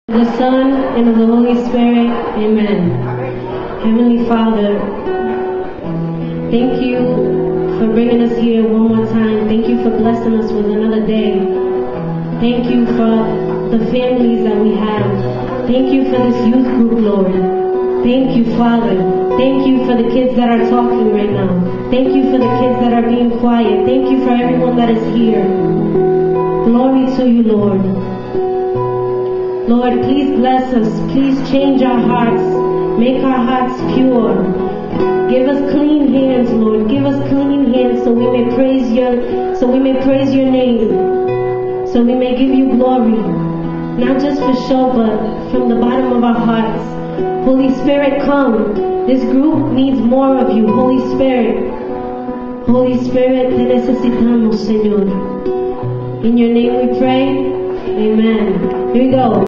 The Son, and of the Holy Spirit. Amen. Heavenly Father, thank you for bringing us here one more time. Thank you for blessing us with another day. Thank you for the families that we have. Thank you for this youth group, Lord. Thank you, Father. Thank you for the kids that are talking right now. Thank you for the kids that are being quiet. Thank you for everyone that is here. Glory to you, Lord. Lord, please bless us. Please change our hearts. Make our hearts pure. Give us clean hands, Lord. Give us clean hands so we may praise your name. So we may give you glory. Not just for show, but from the bottom of our hearts. Holy Spirit, come. This group needs more of you. Holy Spirit. Holy Spirit, te necesitamos, Señor. In your name we pray. Amen. Here we go.